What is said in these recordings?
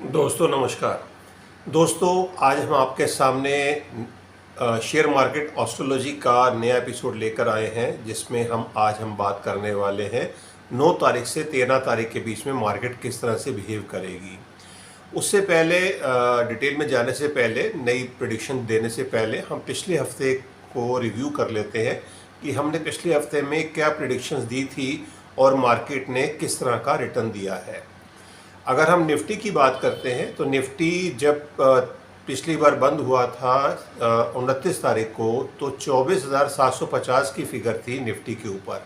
दोस्तों नमस्कार। दोस्तों आज हम आपके सामने शेयर मार्केट एस्ट्रोलॉजी का नया एपिसोड लेकर आए हैं, जिसमें हम बात करने वाले हैं 9 तारीख से 13 तारीख के बीच में मार्केट किस तरह से बिहेव करेगी। उससे पहले डिटेल में जाने से पहले, नई प्रेडिक्शन देने से पहले हम पिछले हफ्ते को रिव्यू कर लेते हैं कि हमने पिछले हफ्ते में क्या प्रेडिक्शंस दी थी और मार्केट ने किस तरह का रिटर्न दिया है। अगर हम निफ्टी की बात करते हैं तो निफ्टी जब पिछली बार बंद हुआ था 29 तारीख को, तो 24,750 की फिगर थी निफ्टी के ऊपर,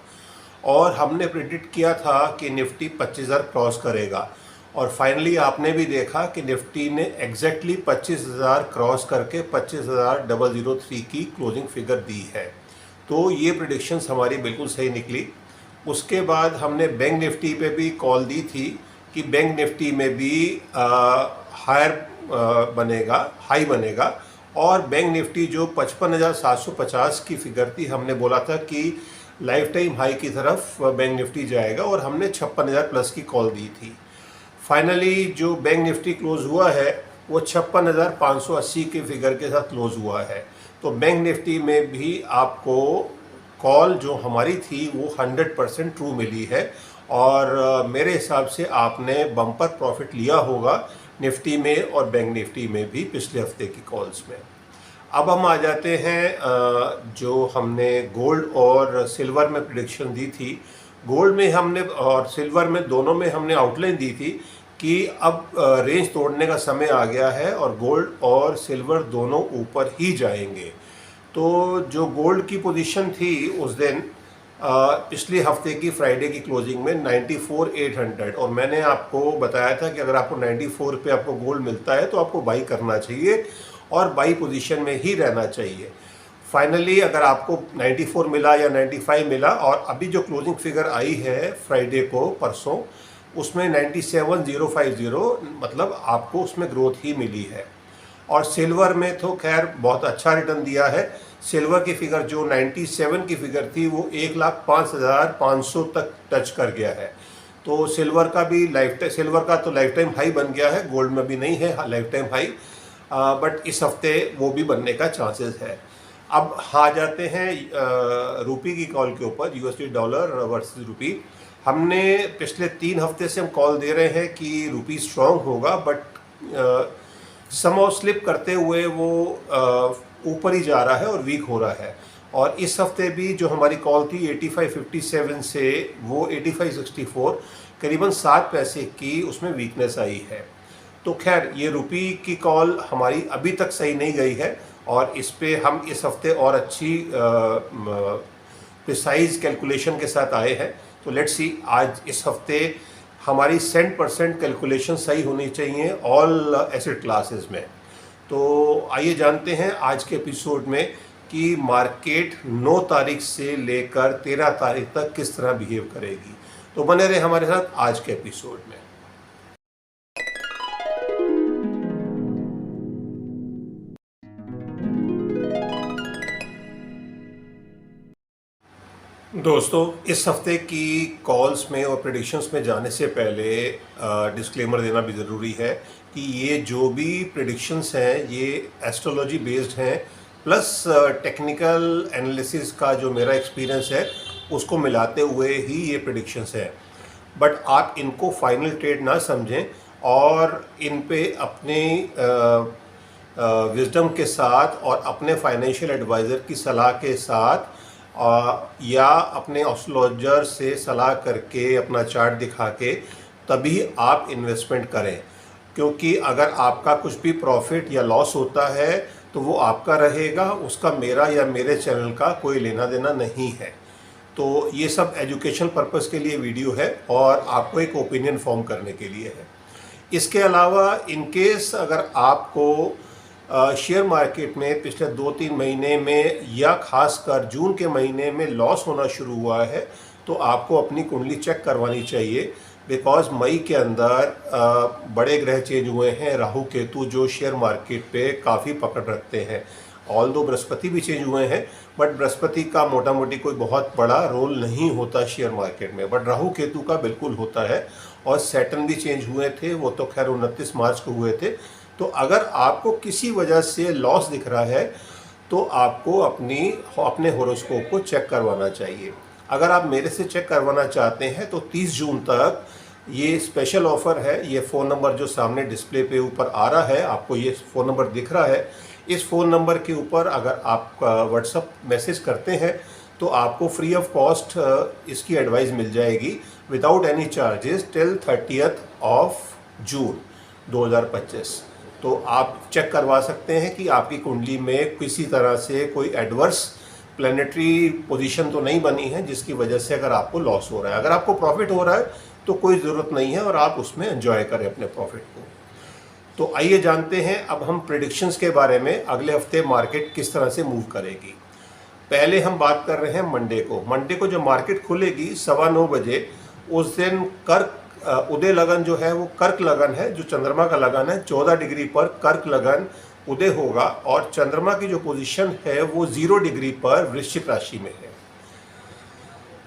और हमने प्रेडिक्ट किया था कि निफ्टी 25,000 क्रॉस करेगा। और फाइनली आपने भी देखा कि निफ्टी ने एग्जैक्टली 25,000 क्रॉस करके 25,003 की क्लोजिंग फिगर दी है। तो ये प्रेडिक्शंस हमारी बिल्कुल सही निकली। उसके बाद हमने बैंक निफ्टी पे भी कॉल दी थी कि बैंक निफ्टी में भी हाई बनेगा, और बैंक निफ्टी जो 55,750 की फिगर थी, हमने बोला था कि लाइफ टाइम हाई की तरफ बैंक निफ्टी जाएगा, और हमने 56,000 प्लस की कॉल दी थी। फाइनली जो बैंक निफ्टी क्लोज हुआ है वो 56,580 के फिगर के साथ क्लोज हुआ है। तो बैंक निफ्टी में भी आपको कॉल जो हमारी थी वो 100% ट्रू मिली है, और मेरे हिसाब से आपने बम्पर प्रॉफिट लिया होगा निफ्टी में और बैंक निफ्टी में भी पिछले हफ्ते की कॉल्स में। अब हम आ जाते हैं जो हमने गोल्ड और सिल्वर में प्रेडिक्शन दी थी। गोल्ड में हमने और सिल्वर में दोनों में हमने आउटलाइन दी थी कि अब रेंज तोड़ने का समय आ गया है और गोल्ड और सिल्वर दोनों ऊपर ही जाएंगे। तो जो गोल्ड की पोजीशन थी उस दिन पिछले हफ्ते की फ्राइडे की क्लोजिंग में 94,800, और मैंने आपको बताया था कि अगर आपको 94 पे आपको गोल्ड मिलता है तो आपको बाई करना चाहिए और बाई पोजीशन में ही रहना चाहिए। फाइनली अगर आपको 94 मिला या 95 मिला, और अभी जो क्लोजिंग फिगर आई है फ्राइडे को परसों, उसमें 97,050, मतलब आपको उसमें ग्रोथ ही मिली है। और सिल्वर में तो खैर बहुत अच्छा रिटर्न दिया है। सिल्वर की फिगर जो 97 की फिगर थी वो 1,05,500 तक टच कर गया है। तो सिल्वर का तो लाइफ टाइम हाई बन गया है। गोल्ड में भी नहीं है लाइफ टाइम हाई, बट इस हफ्ते वो भी बनने का चांसेस है। अब आ जाते हैं रुपी की कॉल के ऊपर, यूएसडी डॉलर वर्सेस रुपी। हमने पिछले 3 हफ्ते से हम कॉल दे रहे हैं कि रुपी स्ट्रांग होगा, बट समहाउ स्लिप करते हुए वो ऊपर ही जा रहा है और वीक हो रहा है। और इस हफ्ते भी जो हमारी कॉल थी 85.57 से वो 85.64, करीबन 7 पैसे की उसमें वीकनेस आई है। तो खैर ये रुपी की कॉल हमारी अभी तक सही नहीं गई है, और इस पे हम इस हफ्ते और अच्छी प्रिसाइज कैलकुलेशन के साथ आए हैं। तो लेट्स सी, आज इस हफ्ते हमारी 100% कैलकुलेशन सही होनी चाहिए ऑल एसेट क्लासेस में। तो आइए जानते हैं आज के एपिसोड में कि मार्केट 9 तारीख से लेकर 13 तारीख तक किस तरह बिहेव करेगी। तो बने रहे हमारे साथ आज के एपिसोड में। दोस्तों इस हफ्ते की कॉल्स में और प्रेडिक्शंस में जाने से पहले डिस्क्लेमर देना भी ज़रूरी है कि ये जो भी प्रेडिक्शंस हैं ये एस्ट्रोलॉजी बेस्ड हैं, प्लस टेक्निकल एनालिसिस का जो मेरा एक्सपीरियंस है उसको मिलाते हुए ही ये प्रेडिक्शंस हैं। बट आप इनको फाइनल ट्रेड ना समझें, और इन पे अपने विजडम के साथ और अपने फाइनेंशियल एडवाइज़र की सलाह के साथ या अपने एस्ट्रोलॉजर से सलाह करके अपना चार्ट दिखा के तभी आप इन्वेस्टमेंट करें। क्योंकि अगर आपका कुछ भी प्रॉफिट या लॉस होता है तो वो आपका रहेगा, उसका मेरा या मेरे चैनल का कोई लेना देना नहीं है। तो ये सब एजुकेशन पर्पस के लिए वीडियो है और आपको एक ओपिनियन फॉर्म करने के लिए है। इसके अलावा इनकेस अगर आपको शेयर मार्केट में पिछले 2-3 महीने में या खासकर जून के महीने में लॉस होना शुरू हुआ है, तो आपको अपनी कुंडली चेक करवानी चाहिए। बिकॉज मई के अंदर बड़े ग्रह चेंज हुए हैं, राहु केतु, जो शेयर मार्केट पे काफ़ी पकड़ रखते हैं। ऑल दो बृहस्पति भी चेंज हुए हैं, बट बृहस्पति का मोटा मोटी कोई बहुत बड़ा रोल नहीं होता शेयर मार्केट में, बट राहु केतु का बिल्कुल होता है। और सैटर्न भी चेंज हुए थे, वो तो खैर 29 मार्च को हुए थे। तो अगर आपको किसी वजह से लॉस दिख रहा है तो आपको अपने होरोस्कोप को चेक करवाना चाहिए। अगर आप मेरे से चेक करवाना चाहते हैं तो 30 जून तक ये स्पेशल ऑफ़र है। ये फ़ोन नंबर जो सामने डिस्प्ले पे ऊपर आ रहा है, आपको ये फ़ोन नंबर दिख रहा है, इस फ़ोन नंबर के ऊपर अगर आप व्हाट्सअप मैसेज करते हैं तो आपको फ्री ऑफ कॉस्ट इसकी एडवाइस मिल जाएगी without any charges till 30th of June 2025। तो आप चेक करवा सकते हैं कि आपकी कुंडली में किसी तरह से कोई एडवर्स प्लैनेटरी पोजीशन तो नहीं बनी है जिसकी वजह से अगर आपको लॉस हो रहा है। अगर आपको प्रॉफिट हो रहा है तो कोई ज़रूरत नहीं है और आप उसमें एंजॉय करें अपने प्रॉफिट को। तो आइए जानते हैं अब हम प्रेडिक्शंस के बारे में, अगले हफ्ते मार्केट किस तरह से मूव करेगी। पहले हम बात कर रहे हैं मंडे को। मंडे को जो मार्केट खुलेगी 9:15 बजे, उस दिन कर्क उदय लगन जो है वो कर्क लगन है, जो चंद्रमा का लगन है। 14 डिग्री पर कर्क लगन उदय होगा और चंद्रमा की जो पोजीशन है वो 0 डिग्री पर वृश्चिक राशि में है।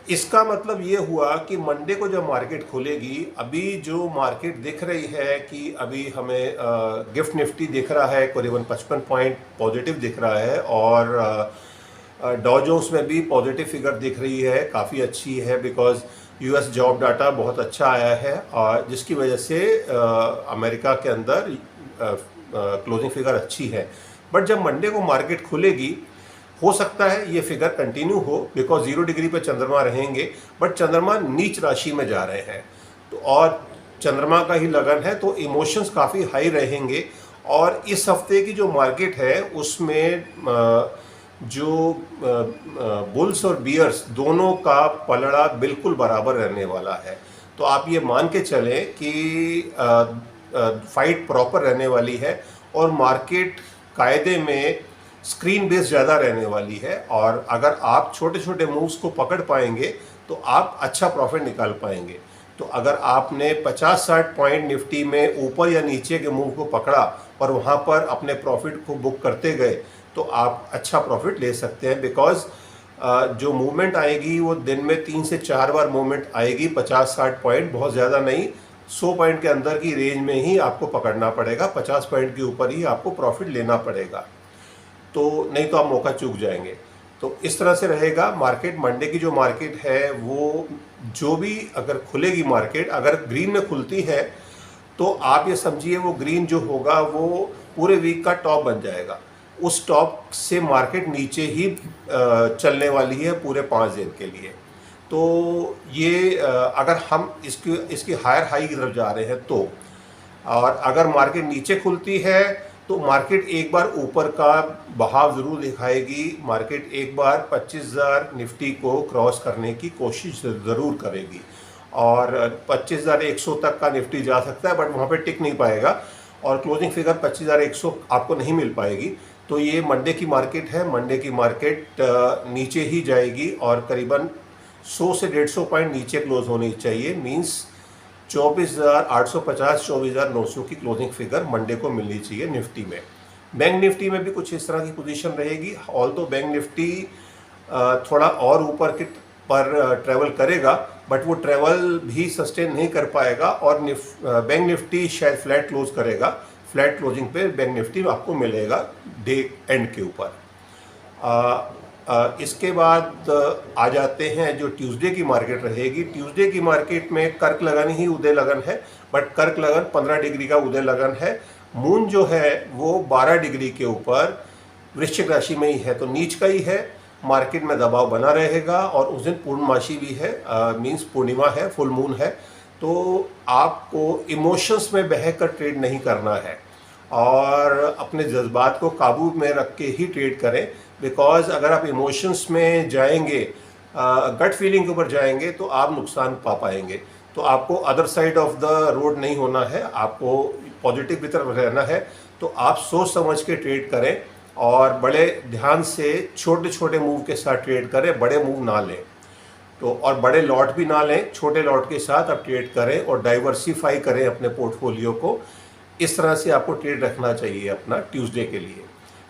इसका मतलब ये हुआ कि मंडे को जब मार्केट खुलेगी, अभी जो मार्केट दिख रही है कि अभी हमें गिफ्ट निफ्टी दिख रहा है करीबन 55 पॉइंट पॉजिटिव दिख रहा है और डॉ जोन्स में भी पॉजिटिव फिगर दिख रही है, काफ़ी अच्छी है बिकॉज यूएस जॉब डाटा बहुत अच्छा आया है और जिसकी वजह से अमेरिका के अंदर क्लोजिंग फिगर अच्छी है। बट जब मंडे को मार्केट खुलेगी हो सकता है ये फिगर कंटिन्यू हो बिकॉज 0 डिग्री पर चंद्रमा रहेंगे, बट चंद्रमा नीच राशि में जा रहे हैं तो और चंद्रमा का ही लगन है तो इमोशंस काफ़ी हाई रहेंगे। और इस हफ्ते की जो मार्केट है उसमें जो बुल्स और बियर्स दोनों का पलड़ा बिल्कुल बराबर रहने वाला है। तो आप ये मान के चलें कि फाइट प्रॉपर रहने वाली है और मार्केट कायदे में स्क्रीन बेस ज़्यादा रहने वाली है। और अगर आप छोटे छोटे मूव्स को पकड़ पाएंगे तो आप अच्छा प्रॉफिट निकाल पाएंगे। तो अगर आपने 50-60 पॉइंट निफ्टी में ऊपर या नीचे के मूव को पकड़ा और वहाँ पर अपने प्रॉफिट को बुक करते गए तो आप अच्छा प्रॉफिट ले सकते हैं बिकॉज जो मूवमेंट आएगी वो दिन में 3 से 4 बार मूवमेंट आएगी। 50-60 पॉइंट बहुत ज़्यादा नहीं, 100 पॉइंट के अंदर की रेंज में ही आपको पकड़ना पड़ेगा, 50 पॉइंट के ऊपर ही आपको प्रॉफिट लेना पड़ेगा, तो नहीं तो आप मौका चूक जाएंगे। तो इस तरह से रहेगा मार्केट। मंडे की जो मार्केट है वो जो भी अगर खुलेगी मार्केट, अगर ग्रीन में खुलती है तो आप ये समझिए वो ग्रीन जो होगा वो पूरे वीक का टॉप बन जाएगा। उस टॉप से मार्केट नीचे ही चलने वाली है पूरे 5 दिन के लिए। तो ये अगर हम इसकी हायर हाई की तरफ जा रहे हैं तो, और अगर मार्केट नीचे खुलती है तो मार्केट एक बार ऊपर का बहाव ज़रूर दिखाएगी। मार्केट एक बार 25,000 निफ्टी को क्रॉस करने की कोशिश ज़रूर करेगी और 25,100 तक का निफ्टी जा सकता है, बट वहाँ पे टिक नहीं पाएगा और क्लोजिंग फिगर 25,100 आपको नहीं मिल पाएगी। तो ये मंडे की मार्केट है। मंडे की मार्केट नीचे ही जाएगी और करीबन 100 से 150 पॉइंट नीचे क्लोज होनी चाहिए। मींस 24,850 24,900 की क्लोजिंग फिगर मंडे को मिलनी चाहिए निफ्टी में। बैंक निफ्टी में भी कुछ इस तरह की पोजीशन रहेगी। ऑल तो बैंक निफ्टी थोड़ा और ऊपर के पर ट्रैवल करेगा, बट वो ट्रैवल भी सस्टेन नहीं कर पाएगा और बैंक निफ्टी शायद फ्लैट क्लोज करेगा। फ्लैट क्लोजिंग पे बैंक निफ्टी आपको मिलेगा डे एंड के ऊपर। इसके बाद आ जाते हैं जो ट्यूसडे की मार्केट रहेगी। ट्यूसडे की मार्केट में कर्क लगन ही उदय लगन है, बट कर्क लगन 15 डिग्री का उदय लगन है। मून जो है वो 12 डिग्री के ऊपर वृश्चिक राशि में ही है, तो नीच का ही है। मार्केट में दबाव बना रहेगा और उस दिन पूर्णमासी भी है, मींस पूर्णिमा है, फुल मून है। तो आपको इमोशंस में बहकर ट्रेड नहीं करना है और अपने जज्बात को काबू में रख के ही ट्रेड करें। बिकॉज अगर आप इमोशंस में जाएंगे, गट फीलिंग के ऊपर जाएंगे तो आप नुकसान पा पाएंगे। तो आपको other side of the road नहीं होना है, आपको पॉजिटिव की तरफ रहना है। तो आप सोच समझ के ट्रेड करें और बड़े ध्यान से छोटे छोटे मूव के साथ ट्रेड करें, बड़े मूव ना लें। तो और बड़े लॉट भी ना लें, छोटे लॉट के साथ आप ट्रेड करें और डाइवर्सिफाई करें अपने पोर्टफोलियो को। इस तरह से आपको ट्रेड रखना चाहिए अपना ट्यूसडे के लिए।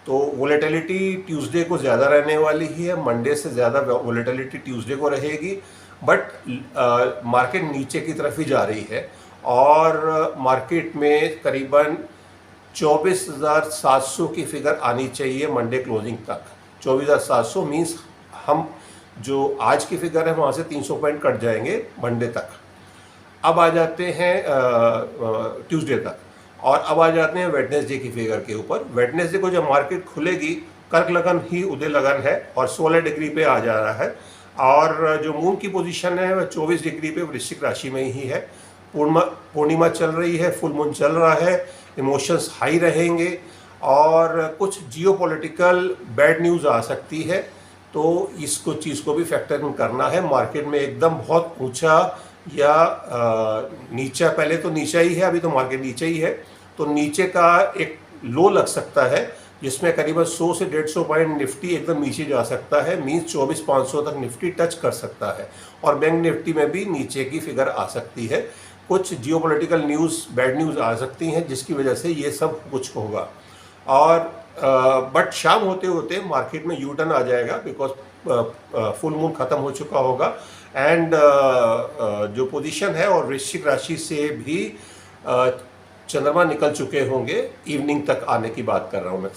तो वोलेटिलिटी ट्यूसडे को ज़्यादा रहने वाली ही है, मंडे से ज़्यादा वोलेटिलिटी ट्यूसडे को रहेगी, बट मार्केट नीचे की तरफ ही जा रही है और मार्केट में करीबन 24,700 की फिगर आनी चाहिए मंडे क्लोजिंग तक। 24,700 मीन्स हम जो आज की फिगर है वहाँ से 300 पॉइंट कट जाएंगे मंडे तक। अब आ जाते हैं ट्यूसडे तक, और अब आ जाते हैं वेडनेसडे की फिगर के ऊपर। वेडनेसडे को जब मार्केट खुलेगी, कर्क लगन ही उदय लगन है और 16 डिग्री पे आ जा रहा है, और जो मून की पोजीशन है वह 24 डिग्री पे वृश्चिक राशि में ही है। पूर्णिमा चल रही है, फुल मून चल रहा है, इमोशंस हाई रहेंगे और कुछ जियोपॉलिटिकल बैड न्यूज़ आ सकती है, तो इसको चीज़ को भी फैक्टर इन करना है। मार्केट में एकदम बहुत ऊंचा या नीचा, पहले तो नीचा ही है, अभी तो मार्केट नीचे ही है, तो नीचे का एक लो लग सकता है जिसमें करीबन 100 से 150 पॉइंट निफ्टी एकदम नीचे जा सकता है, मीन्स 24,500 तक निफ्टी टच कर सकता है, और बैंक निफ्टी में भी नीचे की फिगर आ सकती है। कुछ जियोपॉलिटिकल न्यूज़, बैड न्यूज़ आ सकती हैं जिसकी वजह से ये सब कुछ होगा। और बट शाम होते होते मार्केट में यू टर्न आ जाएगा, बिकॉज फुल मून ख़त्म हो चुका होगा, एंड जो पोजीशन है और वृश्चिक राशि से भी चंद्रमा निकल चुके होंगे, इवनिंग तक आने की बात कर रहा हूँ मैं,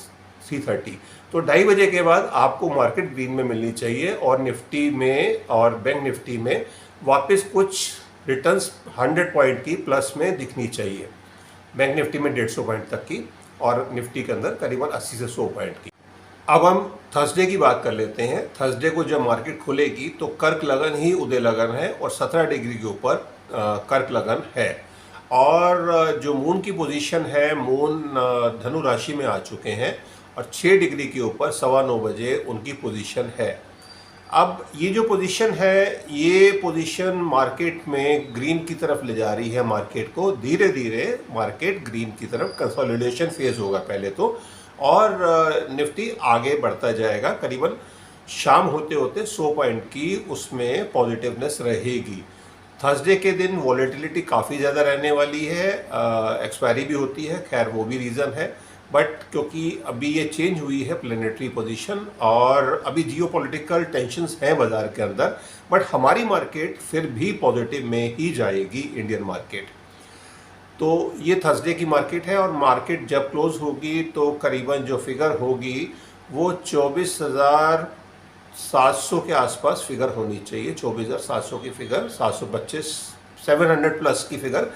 3:30। तो 2:30 बजे के बाद आपको मार्केट ग्रीन में मिलनी चाहिए, और निफ्टी में और बैंक निफ्टी में वापस कुछ रिटर्न्स 100 पॉइंट की प्लस में दिखनी चाहिए। बैंक निफ्टी में 150 पॉइंट तक की, और निफ्टी के अंदर करीबन 80 से 100 पॉइंट की। अब हम थर्सडे की बात कर लेते हैं। थर्सडे को जब मार्केट खुलेगी तो कर्क लगन ही उदय लगन है, और 17 डिग्री के ऊपर कर्क लगन है, और जो मून की पोजीशन है, मून धनु राशि में आ चुके हैं, और 6 डिग्री के ऊपर 9:15 बजे उनकी पोजीशन है। अब ये जो पोजीशन है, ये पोजीशन मार्केट में ग्रीन की तरफ ले जा रही है मार्केट को। धीरे धीरे मार्केट ग्रीन की तरफ, कंसोलिडेशन फेज होगा पहले तो, और निफ्टी आगे बढ़ता जाएगा। करीबन शाम होते होते 100 पॉइंट की उसमें पॉजिटिवनेस रहेगी। थर्सडे के दिन वॉलेटिलिटी काफ़ी ज़्यादा रहने वाली है, एक्सपायरी भी होती है, खैर वो भी रीज़न है, बट क्योंकि अभी ये चेंज हुई है प्लेनेटरी पोजीशन, और अभी जियोपॉलिटिकल टेंशन्स हैं बाज़ार के अंदर, बट हमारी मार्केट फिर भी पॉजिटिव में ही जाएगी, इंडियन मार्केट। तो ये थर्सडे की मार्केट है, और मार्केट जब क्लोज होगी तो करीबन जो फिगर होगी वो 24,700 के आसपास फिगर होनी चाहिए। 24,700 की फिगर, 725, 700 प्लस की फिगर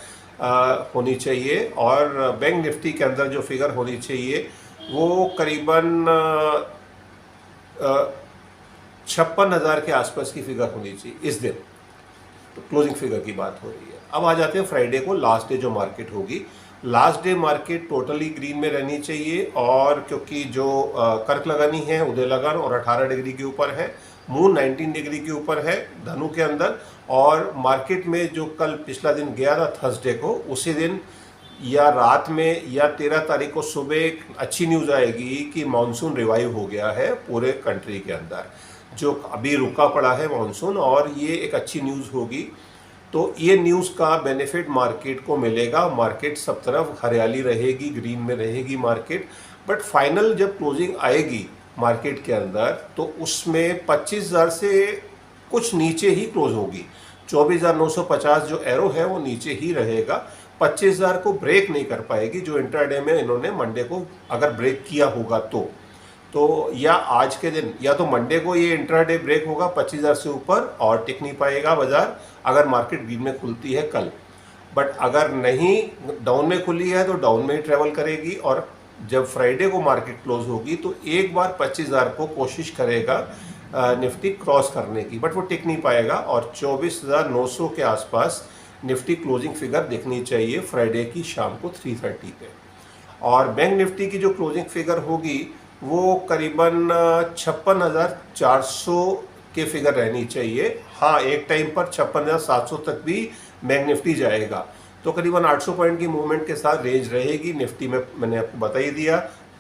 होनी चाहिए, और बैंक निफ्टी के अंदर जो फिगर होनी चाहिए वो करीबन 56,000 के आसपास की फिगर होनी चाहिए इस दिन। तो क्लोजिंग फिगर की बात हो रही है। अब आ जाते हैं फ्राइडे को, लास्ट डे जो मार्केट होगी। Last day market totally green में रहनी चाहिए, और क्योंकि जो कर्क लगानी है, उदय लगन, और 18 डिग्री के ऊपर है, मून 19 डिग्री के ऊपर है धनु के अंदर, और मार्केट में जो कल पिछला दिन गया था थर्सडे को, उसी दिन या रात में या 13 तारीख को सुबह एक अच्छी न्यूज़ आएगी कि मानसून रिवाइव हो गया है पूरे कंट्री के अंदर, जो अभी रुका पड़ा है मानसून, और ये एक अच्छी न्यूज़ होगी। तो ये न्यूज़ का बेनिफिट मार्केट को मिलेगा, मार्केट सब तरफ हरियाली रहेगी, ग्रीन में रहेगी मार्केट। बट फाइनल जब क्लोजिंग आएगी मार्केट के अंदर तो उसमें 25,000 से कुछ नीचे ही क्लोज होगी। 24,950 जो एरो है वो नीचे ही रहेगा, 25,000 को ब्रेक नहीं कर पाएगी, जो इंट्राडे में इन्होंने मंडे को अगर ब्रेक किया होगा तो या आज के दिन या तो मंडे को ये इंट्राडे ब्रेक होगा 25,000 से ऊपर, और टिक नहीं पाएगा बाजार अगर मार्केट ग्रीन में खुलती है कल। बट अगर नहीं, डाउन में खुली है तो डाउन में ही ट्रेवल करेगी, और जब फ्राइडे को मार्केट क्लोज होगी तो एक बार 25,000 को कोशिश करेगा निफ्टी क्रॉस करने की, बट वो टिक नहीं पाएगा, और 24,900 के आसपास निफ्टी क्लोजिंग फिगर देखनी चाहिए फ्राइडे की शाम को 3:30 पे। और बैंक निफ्टी की जो क्लोजिंग फिगर होगी वो करीबन 56,400 के फिगर रहनी चाहिए। हाँ, एक टाइम पर 56,700 तक भी बैंक निफ्टी जाएगा, तो करीबन 800 पॉइंट की मूवमेंट के साथ रेंज रहेगी। निफ्टी में मैंने आपको बता ही दिया,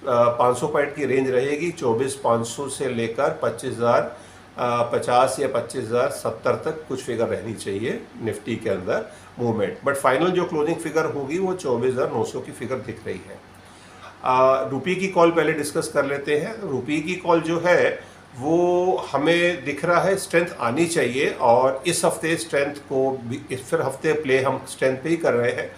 500 पॉइंट की रेंज रहेगी, 24,500 से लेकर 25,050 या 25,070 तक कुछ फिगर रहनी चाहिए निफ्टी के अंदर मूवमेंट। बट फाइनल जो क्लोजिंग फिगर होगी वो 24,900 की फिगर दिख रही है। रुपये की कॉल पहले डिस्कस कर लेते हैं। रुपये की कॉल जो है वो हमें दिख रहा है स्ट्रेंथ आनी चाहिए, और इस हफ्ते स्ट्रेंथ को भी, इस फिर हफ्ते प्ले हम स्ट्रेंथ पे ही कर रहे हैं।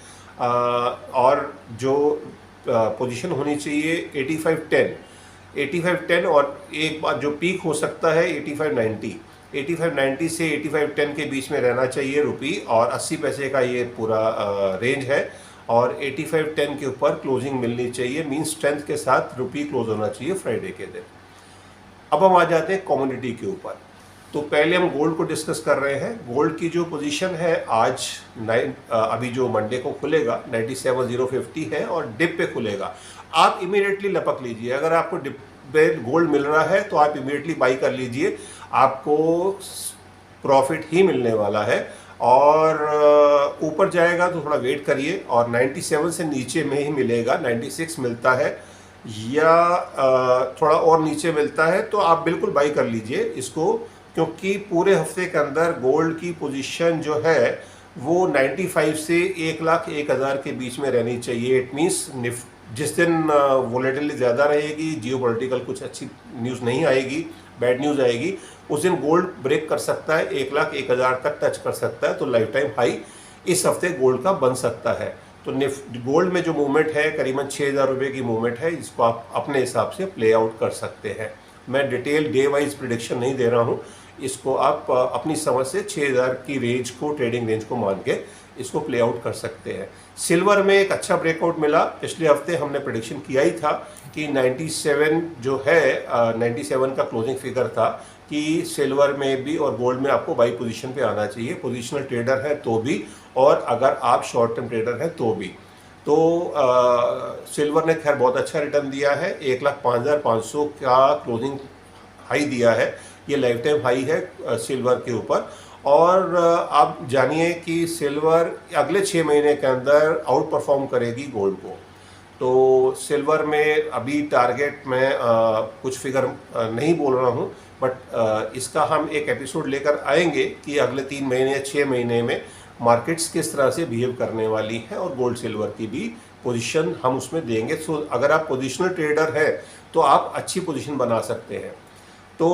और जो पोजीशन होनी चाहिए 85-10 और एक बार जो पीक हो सकता है 85-90 से 85-10 के बीच में रहना चाहिए रुपये, और 80 पैसे का ये पूरा रेंज है, और 85-10 के ऊपर क्लोजिंग मिलनी चाहिए, मीन स्ट्रेंथ के साथ रुपये क्लोज होना चाहिए फ्राइडे के दिन। अब हम आ जाते हैं कमोडिटी के ऊपर। तो पहले हम गोल्ड को डिस्कस कर रहे हैं। गोल्ड की जो पोजीशन है आज अभी जो मंडे को खुलेगा 97,050 है और डिप पे खुलेगा। आप इमीडिएटली लपक लीजिए, अगर आपको डिप पे गोल्ड मिल रहा है तो आप इमीडिएटली बाई कर लीजिए, आपको प्रॉफिट ही मिलने वाला है। और ऊपर जाएगा तो थोड़ा वेट करिए, और 97 से नीचे में ही मिलेगा, 96 मिलता है या थोड़ा और नीचे मिलता है तो आप बिल्कुल बाई कर लीजिए इसको, क्योंकि पूरे हफ्ते के अंदर गोल्ड की पोजीशन जो है वो 95 से 1,01,000 के बीच में रहनी चाहिए। इट मीन्स जिस दिन वोलेटिलिटी ज़्यादा रहेगी, जियोपॉलिटिकल कुछ अच्छी न्यूज़ नहीं आएगी, बैड न्यूज़ आएगी, उस दिन गोल्ड ब्रेक कर सकता है, 1,01,000 तक टच कर सकता है। तो लाइफ टाइम हाई इस हफ्ते गोल्ड का बन सकता है। तो गोल्ड में जो मूवमेंट है करीबन 6,000 रुपये की मूवमेंट है, इसको आप अपने हिसाब से प्ले आउट कर सकते हैं। मैं डिटेल डे वाइज प्रिडिक्शन नहीं दे रहा हूँ, इसको आप अपनी समझ से 6,000 की रेंज को, ट्रेडिंग रेंज को मान के इसको प्ले आउट कर सकते हैं। सिल्वर में एक अच्छा ब्रेकआउट मिला, पिछले हफ्ते हमने प्रेडिक्शन किया ही था कि 97 जो है 97 का क्लोजिंग फिगर था कि सिल्वर में भी और गोल्ड में आपको बाई पोजीशन पे आना चाहिए, पोजीशनल ट्रेडर है तो भी, और अगर आप शॉर्ट टर्म ट्रेडर हैं तो भी। तो सिल्वर ने खैर बहुत अच्छा रिटर्न दिया है, 1,05,500 का क्लोजिंग हाई दिया है, ये लाइफ टाइम हाई है सिल्वर के ऊपर। और आप जानिए कि सिल्वर अगले 6 महीने के अंदर आउट परफॉर्म करेगी गोल्ड को। तो सिल्वर में अभी टारगेट में कुछ फिगर नहीं बोल रहा हूँ, बट इसका हम एक एपिसोड लेकर आएंगे कि अगले 3 महीने या 6 महीने में मार्केट्स किस तरह से बिहेव करने वाली हैं, और गोल्ड सिल्वर की भी पोजीशन हम उसमें देंगे। सो अगर आप पोजीशनल ट्रेडर हैं तो आप अच्छी पोजीशन बना सकते हैं। तो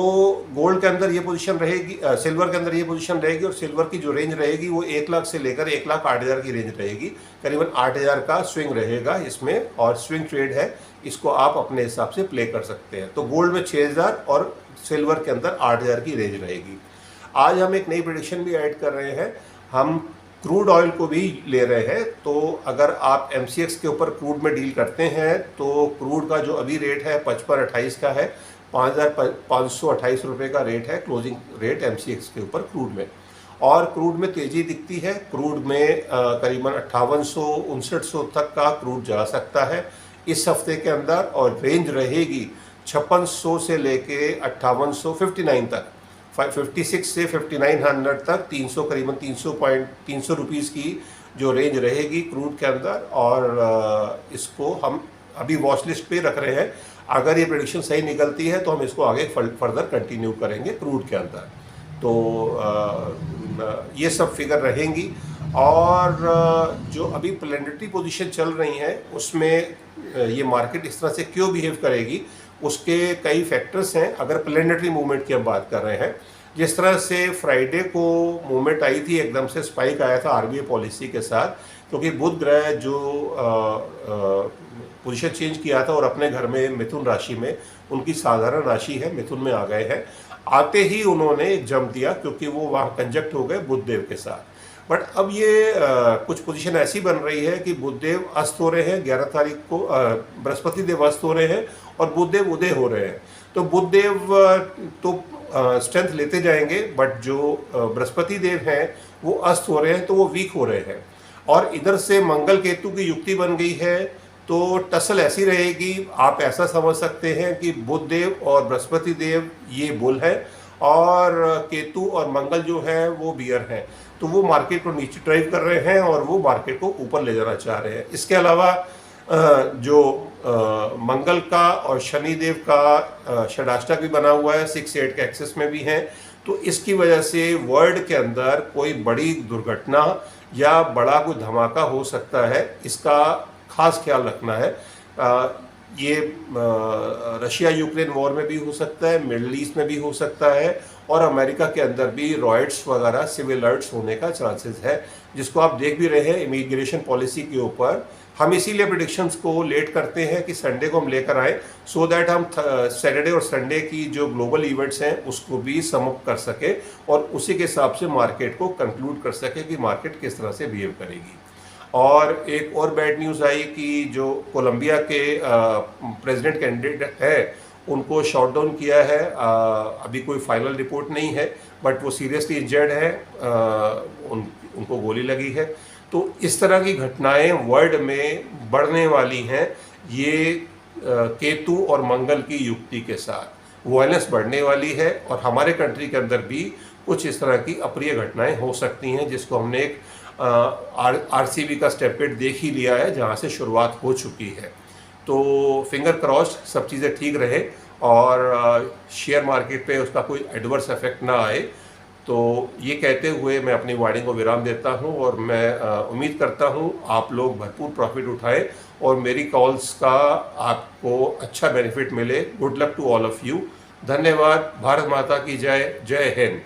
गोल्ड के अंदर ये पोजीशन रहेगी, सिल्वर के अंदर ये पोजीशन रहेगी, और सिल्वर की जो रेंज रहेगी वो 1 लाख से लेकर 1,08,000 की रेंज रहेगी, करीबन 8,000 का स्विंग रहेगा इसमें, और स्विंग ट्रेड है, इसको आप अपने हिसाब से प्ले कर सकते हैं। तो गोल्ड में 6,000 और सिल्वर के अंदर 8,000 की रेंज रहेगी। आज हम एक नई प्रेडिक्शन भी ऐड कर रहे हैं, हम क्रूड ऑयल को भी ले रहे हैं। तो अगर आप MCX के ऊपर क्रूड में डील करते हैं तो क्रूड का जो अभी रेट है 55.28 का है, 5,528 रुपये का रेट है क्लोजिंग रेट MCX के ऊपर क्रूड में। और क्रूड में तेज़ी दिखती है, क्रूड में करीबन 5800-5900 तक का क्रूड जा सकता है इस हफ्ते के अंदर, और रेंज रहेगी 5600 से लेके 5859 तक, 56 से 5900 तक, 300 करीबन 300 रुपीज़ की जो रेंज रहेगी क्रूड के अंदर। और इसको हम अभी वॉच लिस्ट पे रख रहे हैं, अगर ये प्रेडिक्शन सही निकलती है तो हम इसको आगे फर्दर कंटिन्यू करेंगे क्रूड के अंदर। तो ये सब फिगर रहेंगी। और जो अभी प्लेनेटरी पोजीशन चल रही हैं उसमें ये मार्केट इस तरह से क्यों बिहेव करेगी, उसके कई फैक्टर्स हैं। अगर प्लेनेटरी मूवमेंट की हम बात कर रहे हैं, जिस तरह से फ्राइडे को मूवमेंट आई थी, एकदम से स्पाइक आया था RBI पॉलिसी के साथ, क्योंकि बुध ग्रह जो पोजीशन चेंज किया था और अपने घर में मिथुन राशि में, उनकी साधारण राशि है, मिथुन में आ गए हैं। आते ही उन्होंने एक जंप दिया क्योंकि वो वहाँ कंजक्ट हो गए बुधदेव के साथ। बट अब ये कुछ पोजीशन ऐसी बन रही है कि बुधदेव अस्त हो रहे हैं 11 तारीख को, बृहस्पति देव अस्त हो रहे हैं और बुधदेव उदय हो रहे हैं। तो बुधदेव तो स्ट्रेंथ लेते जाएंगे, बट जो बृहस्पति देव हैं वो अस्त हो रहे हैं, तो वो वीक हो रहे हैं। और इधर से मंगल केतु की युक्ति बन गई है, तो टसल ऐसी रहेगी, आप ऐसा समझ सकते हैं कि बुध देव और बृहस्पति देव ये बुल है, और केतु और मंगल जो है वो बियर हैं। तो वो मार्केट को नीचे ड्राइव कर रहे हैं और वो मार्केट को ऊपर ले जाना चाह रहे हैं। इसके अलावा जो मंगल का और शनिदेव का षडाष्टक भी बना हुआ है, 6-8 के एक्सेस में भी हैं। तो इसकी वजह से वर्ल्ड के अंदर कोई बड़ी दुर्घटना या बड़ा कोई धमाका हो सकता है, इसका खास ख्याल रखना है। ये रशिया यूक्रेन वॉर में भी हो सकता है, मिडल ईस्ट में भी हो सकता है, और अमेरिका के अंदर भी रॉयट्स वगैरह सिविल राइट्स होने का चांसेस है, जिसको आप देख भी रहे हैं इमिग्रेशन पॉलिसी के ऊपर। हम इसीलिए प्रिडिक्शंस को लेट करते हैं कि संडे को हम लेकर आए, सो दैट हम सैटरडे और संडे की जो ग्लोबल इवेंट्स हैं उसको भी सम अप कर सके और उसी के हिसाब से मार्केट को कंक्लूड कर सके कि मार्केट किस तरह से बिहेव करेगी। और एक और बैड न्यूज़ आई कि जो कोलंबिया के प्रेसिडेंट कैंडिडेट है उनको शॉट डाउन किया है। अभी कोई फाइनल रिपोर्ट नहीं है, बट वो सीरियसली इंजर्ड है, उनको गोली लगी है। तो इस तरह की घटनाएं वर्ल्ड में बढ़ने वाली हैं, ये केतु और मंगल की युक्ति के साथ वायलेंस बढ़ने वाली है, और हमारे कंट्री के अंदर भी कुछ इस तरह की अप्रिय घटनाएं हो सकती हैं, जिसको हमने एक आरसीबी का स्टेपेड देख ही लिया है, जहां से शुरुआत हो चुकी है। तो फिंगर क्रॉस्ड सब चीज़ें ठीक रहे और शेयर मार्केट पे उसका कोई एडवर्स इफेक्ट ना आए। तो ये कहते हुए मैं अपनी वार्निंग को विराम देता हूं, और मैं उम्मीद करता हूं आप लोग भरपूर प्रॉफिट उठाएं और मेरी कॉल्स का आपको अच्छा बेनिफिट मिले। Good luck to all of you. धन्यवाद। भारत माता की जय। जय हिंद।